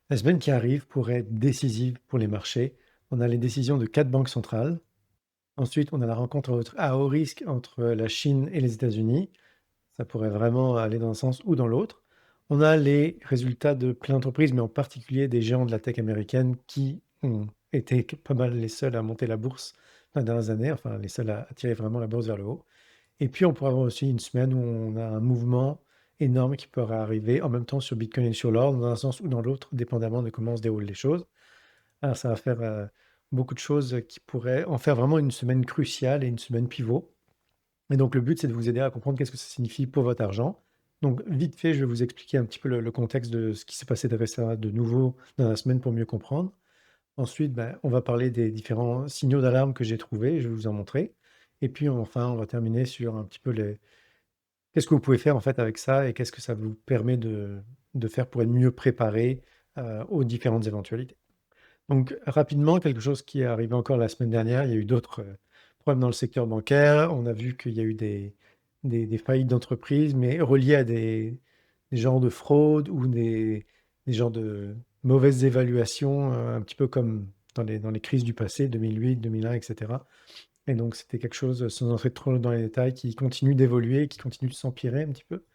La semaine qui arrive pourrait être décisive pour les marchés. On a les décisions de 4 banques centrales. Ensuite, on a la rencontre à haut risque entre la Chine et les États-Unis. Ça pourrait vraiment aller dans un sens ou dans l'autre. On a les résultats de plein d'entreprises, mais en particulier des géants de la tech américaine qui ont été pas mal les seuls à monter la bourse dans les dernières années, enfin les seuls à tirer vraiment la bourse vers le haut. Et puis on pourrait avoir aussi une semaine où on a un mouvement énorme qui pourrait arriver en même temps sur Bitcoin et sur l'or, dans un sens ou dans l'autre, dépendamment de comment se déroulent les choses. Alors ça va faire beaucoup de choses qui pourraient en faire vraiment une semaine cruciale et une semaine pivot. Et donc le but, c'est de vous aider à comprendre qu'est-ce que ça signifie pour votre argent. Donc vite fait, je vais vous expliquer un petit peu le contexte de ce qui s'est passé de nouveau dans la semaine pour mieux comprendre. Ensuite, ben, on va parler des différents signaux d'alarme que j'ai trouvés, je vais vous en montrer. Et puis enfin, on va terminer sur un petit peu qu'est-ce que vous pouvez faire en fait avec ça et qu'est-ce que ça vous permet de faire pour être mieux préparé aux différentes éventualités. Donc rapidement, quelque chose qui est arrivé encore la semaine dernière, il y a eu d'autres, problèmes dans le secteur bancaire. On a vu qu'il y a eu des faillites d'entreprises, mais reliées à des genres de fraudes ou des genres de mauvaises évaluations, un petit peu comme dans les crises du passé, 2008-2001 et cetera. Et donc c'était quelque chose, sans entrer trop dans les détails, qui continue d'évoluer, qui continue de s'empirer un petit peu.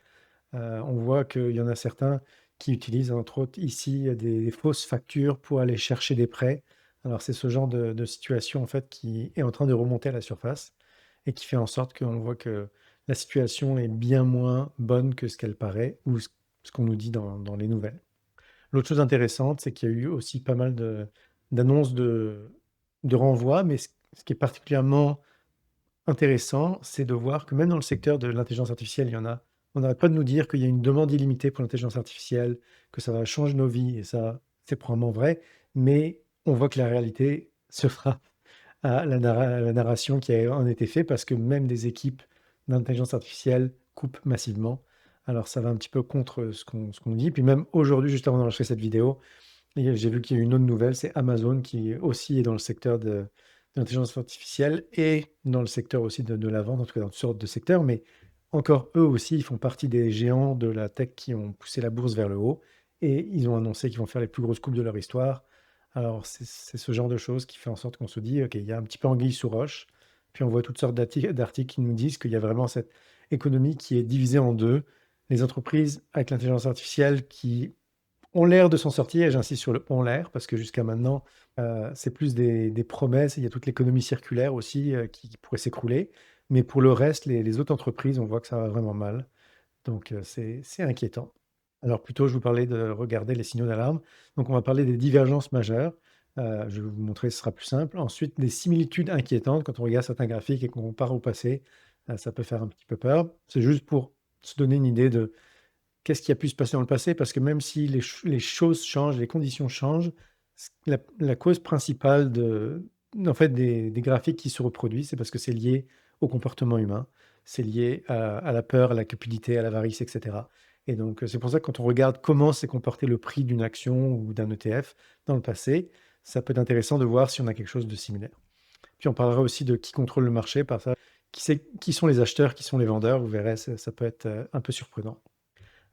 On voit qu'il y en a certains qui utilisent, entre autres ici, des fausses factures pour aller chercher des prêts. Alors c'est ce genre de situation, en fait, qui est en train de remonter à la surface et qui fait en sorte qu'on voit que la situation est bien moins bonne que ce qu'elle paraît ou ce qu'on nous dit dans les nouvelles. L'autre chose intéressante, c'est qu'il y a eu aussi pas mal d'annonces de renvoi, mais ce qui est particulièrement intéressant, c'est de voir que même dans le secteur de l'intelligence artificielle, il y en a. On n'arrête pas de nous dire qu'il y a une demande illimitée pour l'intelligence artificielle, que ça va changer nos vies et ça, c'est probablement vrai, mais on voit que la réalité se fera à la narration qui a en été faite parce que même des équipes d'intelligence artificielle coupent massivement. Alors ça va un petit peu contre ce qu'on dit. Puis même aujourd'hui, juste avant d'enregistrer cette vidéo, j'ai vu qu'il y a eu une autre nouvelle, c'est Amazon qui aussi est dans le secteur de l'intelligence artificielle et dans le secteur aussi de la vente, en tout cas dans toutes sortes de secteurs, mais encore eux aussi, ils font partie des géants de la tech qui ont poussé la bourse vers le haut et ils ont annoncé qu'ils vont faire les plus grosses coupes de leur histoire. Alors c'est ce genre de choses qui fait en sorte qu'on se dit, OK, il y a un petit peu anguille sous roche, puis on voit toutes sortes d'articles qui nous disent qu'il y a vraiment cette économie qui est divisée en deux. Les entreprises avec l'intelligence artificielle qui ont l'air de s'en sortir, et j'insiste sur le ont l'air, parce que jusqu'à maintenant, c'est plus des promesses. Il y a toute l'économie circulaire aussi, qui pourrait s'écrouler. Mais pour le reste, les autres entreprises, on voit que ça va vraiment mal. Donc, c'est inquiétant. Alors plutôt, je vous parlais de regarder les signaux d'alarme. Donc on va parler des divergences majeures. Je vais vous montrer, ce sera plus simple. Ensuite, des similitudes inquiétantes. Quand on regarde certains graphiques et qu'on compare au passé, ça peut faire un petit peu peur. C'est juste pour se donner une idée de qu'est-ce qui a pu se passer dans le passé? Parce que même si les choses changent, les conditions changent, la cause principale en fait, des graphiques qui se reproduisent, c'est parce que c'est lié au comportement humain. C'est lié à la peur, à la cupidité, à l'avarice, et cetera. Et donc, c'est pour ça que quand on regarde comment s'est comporté le prix d'une action ou d'un ETF dans le passé, ça peut être intéressant de voir si on a quelque chose de similaire. Puis on parlera aussi de qui contrôle le marché, par ça, qui sont les acheteurs, qui sont les vendeurs. Vous verrez, ça peut être un peu surprenant.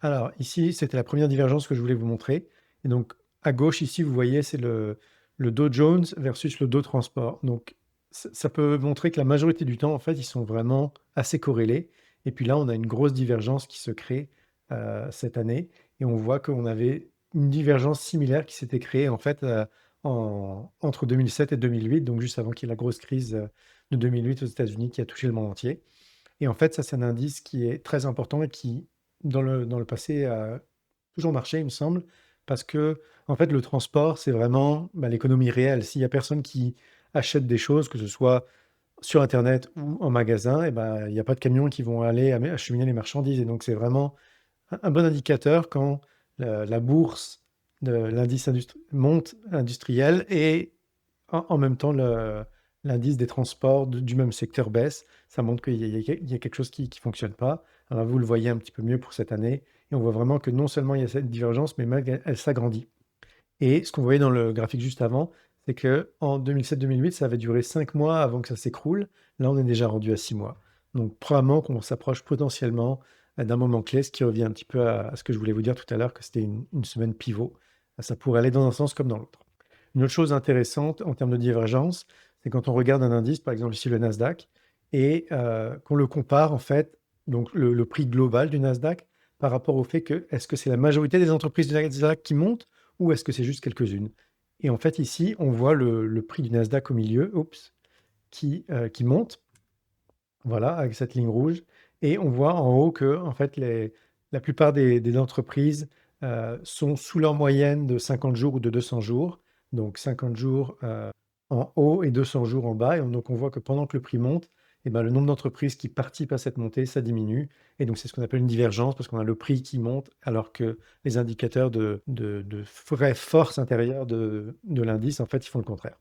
Alors ici, c'était la première divergence que je voulais vous montrer. Et donc à gauche ici, vous voyez, c'est le Dow Jones versus le Dow Transport. Donc ça peut montrer que la majorité du temps, en fait, ils sont vraiment assez corrélés. Et puis là, on a une grosse divergence qui se crée cette année. Et on voit qu'on avait une divergence similaire qui s'était créée en fait entre 2007 et 2008, donc juste avant qu'il y ait la grosse crise de 2008 aux États-Unis qui a touché le monde entier. Et en fait, ça, c'est un indice qui est très important et qui, dans le passé, a toujours marché, il me semble, parce que, en fait, le transport, c'est vraiment bah, l'économie réelle. S'il y a personne qui achète des choses, que ce soit sur Internet ou en magasin, et ben, il n'y a pas de camions qui vont aller acheminer les marchandises. Et donc, c'est vraiment un bon indicateur quand la bourse de l'indice monte industriel et en même temps, l'indice des transports du même secteur baisse. Ça montre qu'il y a quelque chose qui ne fonctionne pas. Alors vous le voyez un petit peu mieux pour cette année. Et on voit vraiment que non seulement il y a cette divergence, mais même elle s'agrandit. Et ce qu'on voyait dans le graphique juste avant, c'est qu'en 2007-2008, ça avait duré 5 mois avant que ça s'écroule. Là, on est déjà rendu à 6 mois. Donc probablement qu'on s'approche potentiellement d'un moment clé, ce qui revient un petit peu à ce que je voulais vous dire tout à l'heure, que c'était une semaine pivot Ça pourrait aller dans un sens comme dans l'autre. Une autre chose intéressante en termes de divergence, c'est quand on regarde un indice, par exemple ici le Nasdaq, et qu'on le compare en fait, donc le prix global du Nasdaq par rapport au fait que est-ce que c'est la majorité des entreprises du Nasdaq qui montent ou est-ce que c'est juste quelques-unes? Et en fait ici, on voit le prix du Nasdaq au milieu, oups, qui monte, voilà, avec cette ligne rouge, et on voit en haut que en fait la plupart des entreprises sont sous leur moyenne de 50 jours ou de 200 jours, donc 50 jours en haut et 200 jours en bas. Et donc on voit que pendant que le prix monte, eh ben, le nombre d'entreprises qui participent à cette montée, ça diminue. Et donc c'est ce qu'on appelle une divergence parce qu'on a le prix qui monte alors que les indicateurs de vraie force intérieure de l'indice, en fait, ils font le contraire.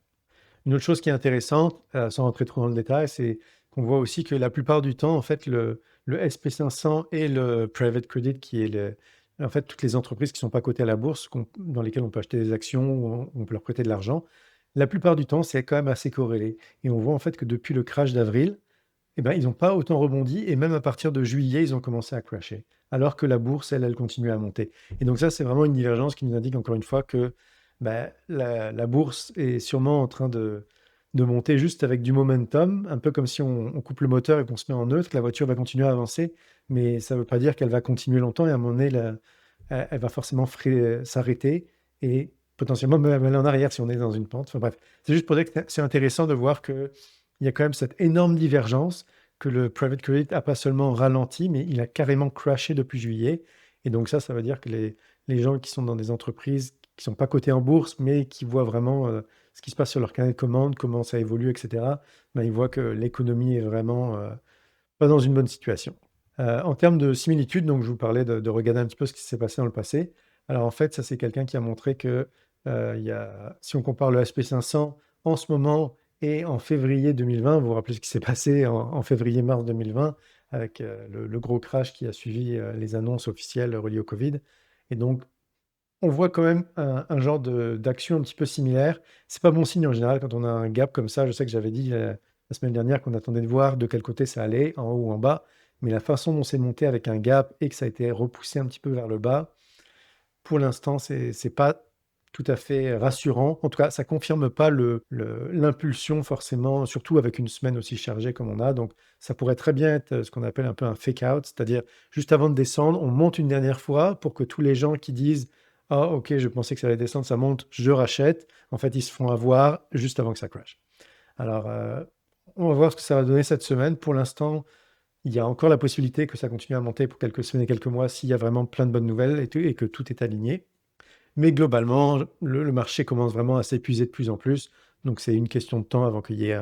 Une autre chose qui est intéressante, sans rentrer trop dans le détail, c'est qu'on voit aussi que la plupart du temps, en fait, le SP500 et le private credit, qui est en fait, toutes les entreprises qui ne sont pas cotées à la bourse, dans lesquelles on peut acheter des actions ou on peut leur prêter de l'argent, la plupart du temps, c'est quand même assez corrélé. Et on voit en fait que depuis le crash d'avril, eh ben, ils n'ont pas autant rebondi et même à partir de juillet, ils ont commencé à crasher. Alors que la bourse, elle continue à monter. Et donc ça, c'est vraiment une divergence qui nous indique encore une fois que bah, la bourse est sûrement en train de monter juste avec du momentum, un peu comme si on coupe le moteur et qu'on se met en neutre, que la voiture va continuer à avancer, mais ça ne veut pas dire qu'elle va continuer longtemps et à un moment donné, elle va forcément s'arrêter et potentiellement même aller en arrière si on est dans une pente. Enfin bref, c'est juste pour dire que c'est intéressant de voir qu'il y a quand même cette énorme divergence, que le private credit n'a pas seulement ralenti, mais il a carrément crashé depuis juillet. Et donc ça veut dire que les gens qui sont dans des entreprises qui sont pas cotées en bourse, mais qui voient vraiment ce qui se passe sur leur carnet de commandes, comment ça évolue, etc., ben, ils voient que l'économie est vraiment pas dans une bonne situation. En termes de similitudes, donc je vous parlais de regarder un petit peu ce qui s'est passé dans le passé. Alors en fait, ça c'est quelqu'un qui a montré que si on compare le SP500 en ce moment et en février 2020, vous vous rappelez ce qui s'est passé en février-mars 2020 avec le gros crash qui a suivi les annonces officielles reliées au Covid. Et donc, on voit quand même un genre d'action un petit peu similaire. C'est pas bon signe en général quand on a un gap comme ça. Je sais que j'avais dit la semaine dernière qu'on attendait de voir de quel côté ça allait, en haut ou en bas. Mais la façon dont c'est monté avec un gap et que ça a été repoussé un petit peu vers le bas, pour l'instant, c'est pas tout à fait rassurant. En tout cas, ça confirme pas l'impulsion forcément, surtout avec une semaine aussi chargée comme on a. Donc, ça pourrait très bien être ce qu'on appelle un peu un fake out, c'est-à-dire juste avant de descendre, on monte une dernière fois pour que tous les gens qui disent ah, ok, je pensais que ça allait descendre, ça monte, je rachète. En fait, ils se font avoir juste avant que ça crash. Alors, on va voir ce que ça va donner cette semaine. Pour l'instant, il y a encore la possibilité que ça continue à monter pour quelques semaines et quelques mois s'il y a vraiment plein de bonnes nouvelles et que tout est aligné. Mais globalement, le marché commence vraiment à s'épuiser de plus en plus. Donc, c'est une question de temps avant qu'il y ait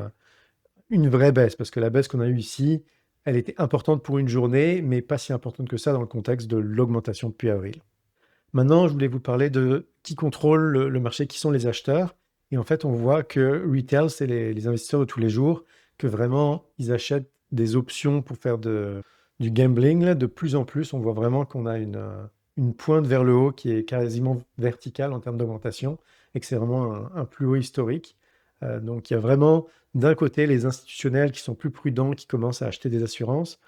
une vraie baisse. Parce que la baisse qu'on a eue ici, elle était importante pour une journée, mais pas si importante que ça dans le contexte de l'augmentation depuis avril. Maintenant, je voulais vous parler de qui contrôle le marché, qui sont les acheteurs. Et en fait, on voit que retail, c'est les investisseurs de tous les jours, que vraiment, ils achètent des options pour faire du gambling. Là. De plus en plus, on voit vraiment qu'on a une pointe vers le haut qui est quasiment verticale en termes d'augmentation et que c'est vraiment un plus haut historique. Donc, il y a vraiment d'un côté les institutionnels qui sont plus prudents, qui commencent à acheter des assurances,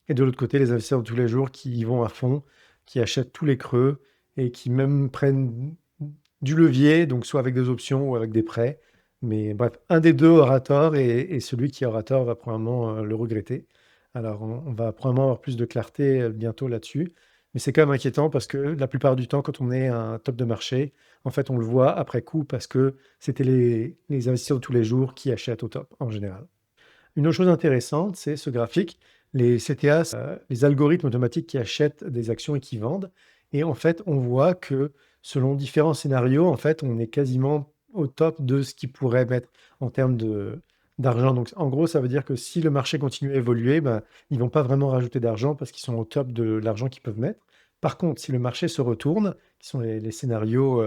et de l'autre côté, les investisseurs de tous les jours qui y vont à fond, qui achètent tous les creux et qui même prennent du levier, donc soit avec des options ou avec des prêts. Mais bref, un des deux aura tort et celui qui aura tort va probablement le regretter. Alors, on va probablement avoir plus de clarté bientôt là-dessus. Mais c'est quand même inquiétant parce que la plupart du temps, quand on est à un top de marché, en fait, on le voit après coup parce que c'était les investisseurs de tous les jours qui achètent au top en général. Une autre chose intéressante, c'est ce graphique. Les CTA, les algorithmes automatiques qui achètent des actions et qui vendent. Et en fait, on voit que selon différents scénarios, en fait, on est quasiment au top de ce qu'ils pourraient mettre en termes d'argent. Donc, en gros, ça veut dire que si le marché continue à évoluer, ben, ils vont pas vraiment rajouter d'argent parce qu'ils sont au top de l'argent qu'ils peuvent mettre. Par contre, si le marché se retourne, qui sont les scénarios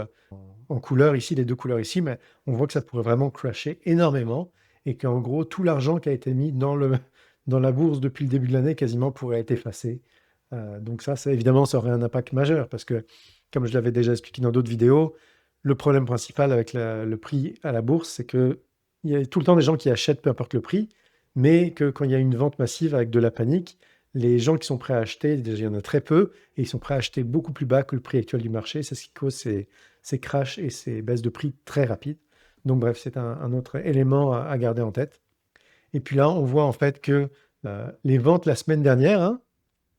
en couleur ici, les deux couleurs ici, mais on voit que ça pourrait vraiment crasher énormément et qu'en gros, tout l'argent qui a été mis dans la bourse depuis le début de l'année quasiment pourrait être effacé. Donc ça évidemment, ça aurait un impact majeur parce que, comme je l'avais déjà expliqué dans d'autres vidéos, le problème principal avec le prix à la bourse, c'est qu'il y a tout le temps des gens qui achètent peu importe le prix, mais que quand il y a une vente massive avec de la panique, les gens qui sont prêts à acheter, déjà, il y en a très peu, et ils sont prêts à acheter beaucoup plus bas que le prix actuel du marché. C'est ce qui cause ces crashs et ces baisses de prix très rapides. Donc bref, c'est un autre élément à garder en tête. Et puis là, on voit en fait que les ventes la semaine dernière, hein,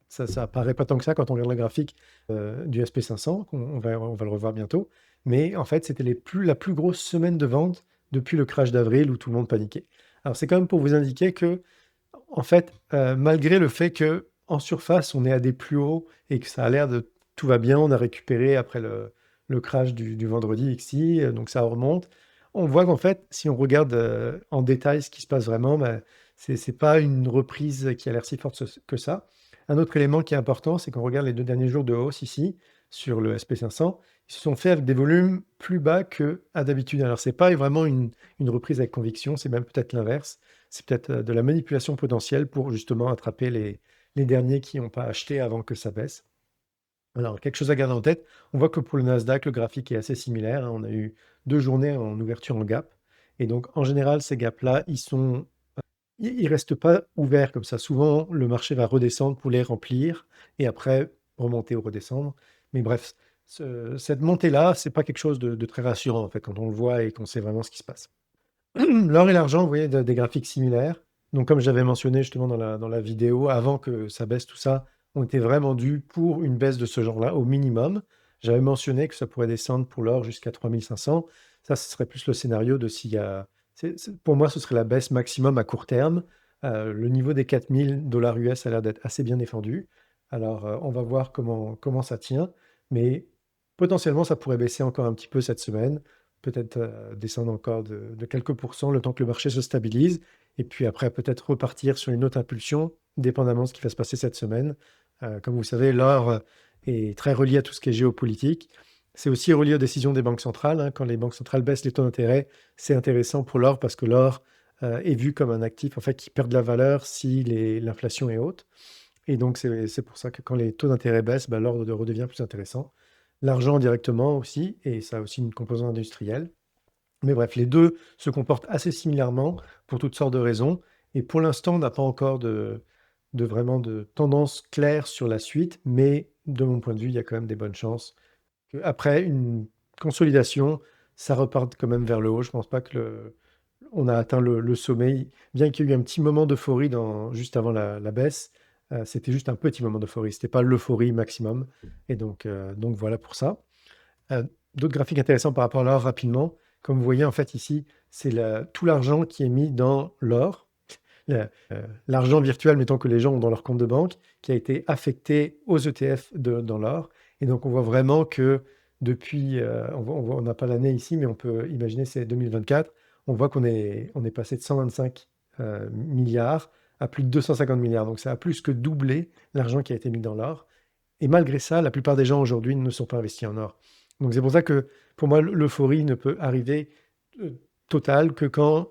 ça apparaît pas tant que ça quand on regarde le graphique du SP500, on va le revoir bientôt. Mais en fait, c'était la plus grosse semaine de vente depuis le crash d'avril où tout le monde paniquait. Alors c'est quand même pour vous indiquer que, en fait, malgré le fait que en surface, on est à des plus hauts et que ça a l'air de tout va bien, on a récupéré après le crash du vendredi ici, donc ça remonte. On voit qu'en fait, si on regarde en détail ce qui se passe vraiment, bah, c'est pas une reprise qui a l'air si forte que ça. Un autre élément qui est important, c'est qu'on regarde les 2 derniers jours de hausse ici, sur le SP500, ils se sont faits avec des volumes plus bas qu'à d'habitude. Alors c'est pas vraiment une reprise avec conviction, c'est même peut-être l'inverse. C'est peut-être, de la manipulation potentielle pour justement attraper les derniers qui n'ont pas acheté avant que ça baisse. Alors quelque chose à garder en tête, on voit que pour le Nasdaq, le graphique est assez similaire, hein. On a eu 2 journées en ouverture en gap et donc en général, ces gaps-là, ils restent pas ouverts comme ça. Souvent, le marché va redescendre pour les remplir et après remonter ou redescendre. Mais bref, cette montée-là, c'est pas quelque chose de très rassurant en fait, quand on le voit et qu'on sait vraiment ce qui se passe. L'or et l'argent, vous voyez, des graphiques similaires. Donc, comme j'avais mentionné justement dans la vidéo, avant que ça baisse tout ça, on était vraiment dû pour une baisse de ce genre-là, au minimum. J'avais mentionné que ça pourrait descendre pour l'or jusqu'à 3500. Ça, ce serait plus le scénario de s'il y a... pour moi, ce serait la baisse maximum à court terme. Le niveau des 4000 dollars US a l'air d'être assez bien défendu. Alors, on va voir comment ça tient. Mais potentiellement, ça pourrait baisser encore un petit peu cette semaine peut-être descendre encore de quelques pourcents le temps que le marché se stabilise. Et puis après, peut-être repartir sur une autre impulsion, dépendamment de ce qui va se passer cette semaine. Comme vous savez, l'or est très relié à tout ce qui est géopolitique. C'est aussi relié aux décisions des banques centrales, hein. Quand les banques centrales baissent les taux d'intérêt, c'est intéressant pour l'or parce que l'or est vu comme un actif en fait, qui perd de la valeur si l'inflation est haute. Et donc, c'est pour ça que quand les taux d'intérêt baissent, bah, l'or redevient plus intéressant. L'argent directement aussi, et ça a aussi une composante industrielle. Mais bref, les deux se comportent assez similairement pour toutes sortes de raisons. Et pour l'instant, on n'a pas encore de vraiment de tendance claire sur la suite, mais de mon point de vue, il y a quand même des bonnes chances qu'après une consolidation, ça reparte quand même vers le haut. Je ne pense pas que on a atteint le sommet, bien qu'il y ait eu un petit moment d'euphorie juste avant la baisse. C'était juste un petit moment d'euphorie, c'était pas l'euphorie maximum. Et donc voilà pour ça. D'autres graphiques intéressants par rapport à l'or rapidement. Comme vous voyez, en fait, ici, c'est tout l'argent qui est mis dans l'or, l'argent virtuel, mettons que les gens ont dans leur compte de banque, qui a été affecté aux ETF dans l'or. Et donc, on voit vraiment que depuis, on n'a pas l'année ici, mais on peut imaginer c'est 2024, on voit on est passé de 125 milliards à plus de 250 milliards. Donc, ça a plus que doublé l'argent qui a été mis dans l'or. Et malgré ça, la plupart des gens aujourd'hui ne sont pas investis en or. Donc c'est pour ça que pour moi, l'euphorie ne peut arriver totale que quand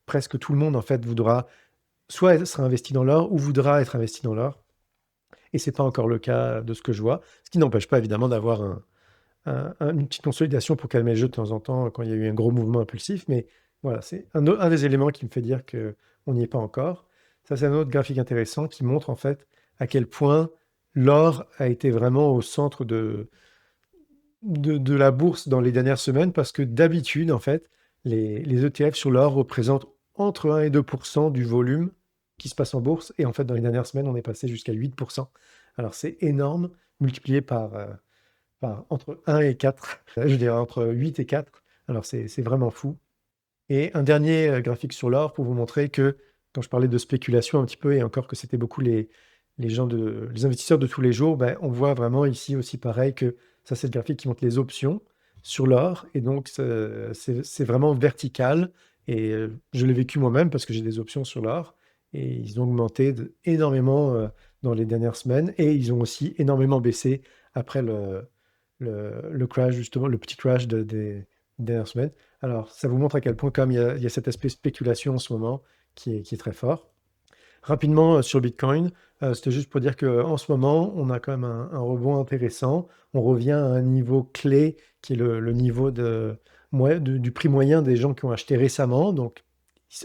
presque tout le monde en fait voudra soit être investi dans l'or ou voudra être investi dans l'or. Et c'est pas encore le cas de ce que je vois. Ce qui n'empêche pas évidemment d'avoir une petite consolidation pour calmer le jeu de temps en temps quand il y a eu un gros mouvement impulsif. Mais voilà, c'est un des éléments qui me fait dire qu'on n'y est pas encore. Ça, c'est un autre graphique intéressant qui montre en fait à quel point l'or a été vraiment au centre de la bourse dans les dernières semaines parce que d'habitude, en fait, les ETF sur l'or représentent entre 1 et 2% du volume qui se passe en bourse. Et en fait, dans les dernières semaines, on est passé jusqu'à 8%. Alors, c'est énorme, multiplié par entre 1 et 4, je dirais entre 8 et 4. Alors, c'est vraiment fou. Et un dernier graphique sur l'or pour vous montrer que, quand je parlais de spéculation un petit peu, et encore que c'était beaucoup les investisseurs de tous les jours, ben, on voit vraiment ici aussi pareil que ça, c'est le graphique qui montre les options sur l'or. Et donc, c'est vraiment vertical. Et je l'ai vécu moi-même parce que j'ai des options sur l'or. Et ils ont augmenté énormément dans les dernières semaines. Et ils ont aussi énormément baissé après le crash, justement, le petit crash des dernières semaines. Alors, ça vous montre à quel point, comme il y a cet aspect spéculation en ce moment qui est très fort. Rapidement, sur Bitcoin, c'était juste pour dire qu'en ce moment, on a quand même un rebond intéressant. On revient à un niveau clé qui est le niveau du prix moyen des gens qui ont acheté récemment. Donc,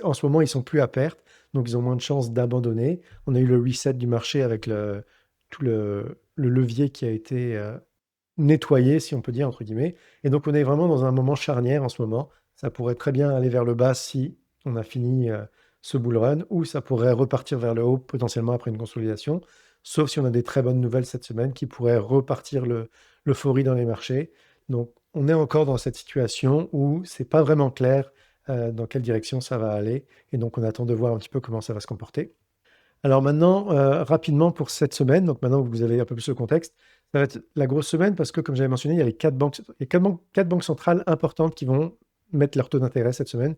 en ce moment, ils sont plus à perte, donc ils ont moins de chances d'abandonner. On a eu le reset du marché avec tout le levier qui a été nettoyer, si on peut dire, entre guillemets. Et donc, on est vraiment dans un moment charnière en ce moment. Ça pourrait très bien aller vers le bas si on a fini ce bull run, ou ça pourrait repartir vers le haut potentiellement après une consolidation, sauf si on a des très bonnes nouvelles cette semaine qui pourraient repartir l'euphorie dans les marchés. Donc, on est encore dans cette situation où c'est pas vraiment clair dans quelle direction ça va aller. Et donc, on attend de voir un petit peu comment ça va se comporter. Alors maintenant, rapidement pour cette semaine, donc maintenant que vous avez un peu plus le contexte, ça va être la grosse semaine parce que comme j'avais mentionné, il y a les 4 banques, il y a 4 banques centrales importantes qui vont mettre leur taux d'intérêt cette semaine,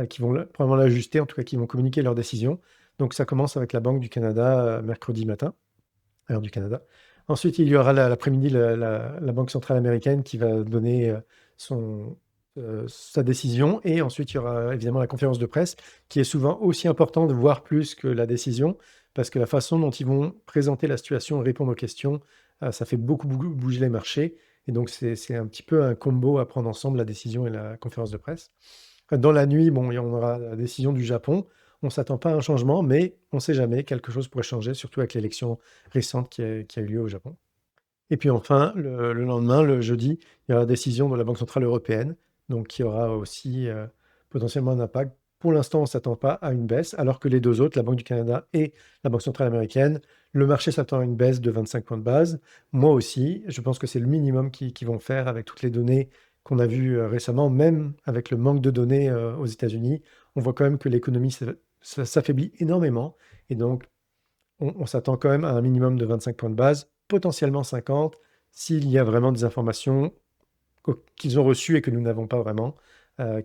qui vont probablement l'ajuster, en tout cas qui vont communiquer leurs décisions. Donc ça commence avec la Banque du Canada mercredi matin, heure du Canada. Ensuite, il y aura l'après-midi la Banque centrale américaine qui va donner sa décision. Et ensuite, il y aura évidemment la conférence de presse qui est souvent aussi importante, voire plus que la décision, parce que la façon dont ils vont présenter la situation et répondre aux questions, ça fait beaucoup bouger les marchés. Et donc, c'est un petit peu un combo à prendre ensemble, la décision et la conférence de presse. Dans la nuit, bon, on aura la décision du Japon. On ne s'attend pas à un changement, mais on ne sait jamais, quelque chose pourrait changer, surtout avec l'élection récente qui a eu lieu au Japon. Et puis enfin, le lendemain, le jeudi, il y aura la décision de la Banque centrale européenne, donc qui aura aussi potentiellement un impact. Pour l'instant, on ne s'attend pas à une baisse, alors que les deux autres, la Banque du Canada et la Banque centrale américaine, le marché s'attend à une baisse de 25 points de base. Moi aussi, je pense que c'est le minimum qu'ils vont faire avec toutes les données qu'on a vues récemment, même avec le manque de données aux États-Unis. On voit quand même que l'économie s'affaiblit énormément, et donc on s'attend quand même à un minimum de 25 points de base, potentiellement 50, s'il y a vraiment des informations qu'ils ont reçues et que nous n'avons pas vraiment,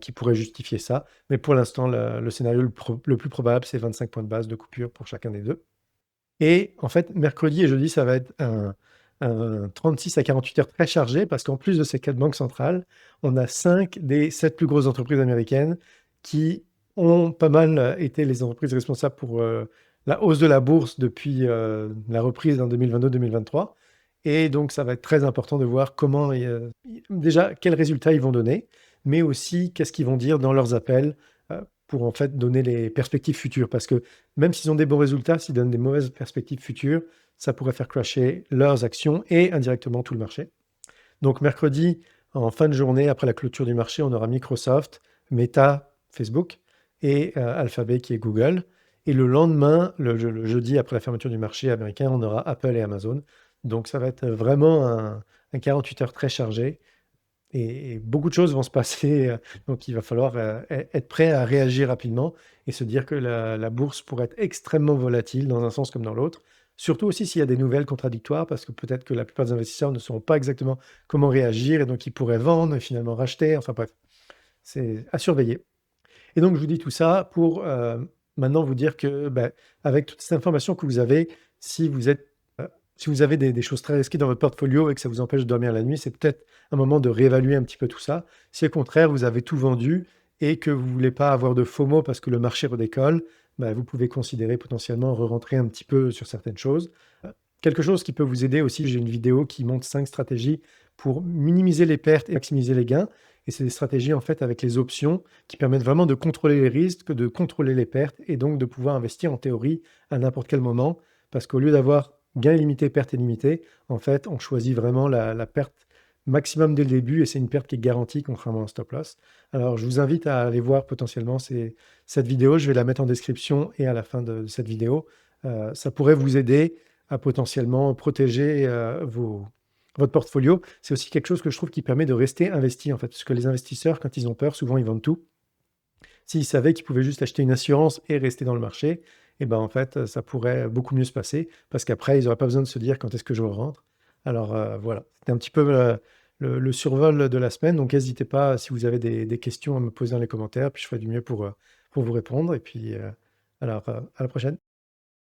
qui pourraient justifier ça. Mais pour l'instant, le scénario le plus probable, c'est 25 points de base de coupure pour chacun des deux. Et en fait, mercredi et jeudi, ça va être un 36 à 48 heures très chargé parce qu'en plus de ces 4 banques centrales, on a 5 des 7 plus grosses entreprises américaines qui ont pas mal été les entreprises responsables pour la hausse de la bourse depuis la reprise en 2022-2023. Et donc, ça va être très important de voir comment, déjà, quels résultats ils vont donner, mais aussi qu'est-ce qu'ils vont dire dans leurs appels pour en fait donner les perspectives futures. Parce que même s'ils ont des bons résultats, s'ils donnent des mauvaises perspectives futures, ça pourrait faire crasher leurs actions et indirectement tout le marché. Donc mercredi, en fin de journée, après la clôture du marché, on aura Microsoft, Meta, Facebook et Alphabet qui est Google. Et le lendemain, le jeudi, après la fermeture du marché américain, on aura Apple et Amazon. Donc ça va être vraiment un 48 heures très chargé. Et beaucoup de choses vont se passer, donc il va falloir être prêt à réagir rapidement et se dire que la bourse pourrait être extrêmement volatile dans un sens comme dans l'autre. Surtout aussi s'il y a des nouvelles contradictoires, parce que peut-être que la plupart des investisseurs ne sauront pas exactement comment réagir et donc ils pourraient vendre et finalement racheter. Enfin bref, c'est à surveiller. Et donc je vous dis tout ça pour maintenant vous dire que avec toutes ces informations que vous avez, si vous êtes si vous avez des choses très risquées dans votre portfolio et que ça vous empêche de dormir la nuit, c'est peut-être un moment de réévaluer un petit peu tout ça. Si au contraire, vous avez tout vendu et que vous ne voulez pas avoir de FOMO parce que le marché redécolle, vous pouvez considérer potentiellement re-rentrer un petit peu sur certaines choses. Quelque chose qui peut vous aider aussi, j'ai une vidéo qui montre 5 stratégies pour minimiser les pertes et maximiser les gains. Et c'est des stratégies en fait avec les options qui permettent vraiment de contrôler les risques, de contrôler les pertes et donc de pouvoir investir en théorie à n'importe quel moment. Parce qu'au lieu d'avoir gain illimité, perte illimitée, en fait, on choisit vraiment la perte maximum dès le début et c'est une perte qui est garantie contrairement à un stop loss. Alors, je vous invite à aller voir potentiellement cette vidéo. Je vais la mettre en description et à la fin de cette vidéo. Ça pourrait vous aider à potentiellement protéger votre portfolio. C'est aussi quelque chose que je trouve qui permet de rester investi, en fait, parce que les investisseurs, quand ils ont peur, souvent, ils vendent tout. S'ils savaient qu'ils pouvaient juste acheter une assurance et rester dans le marché, et ben en fait, ça pourrait beaucoup mieux se passer parce qu'après, ils n'auraient pas besoin de se dire quand est-ce que je rentre. Alors voilà, c'était un petit peu le survol de la semaine. Donc n'hésitez pas, si vous avez des questions, à me poser dans les commentaires, puis je ferai du mieux pour vous répondre. Et puis, alors, à la prochaine.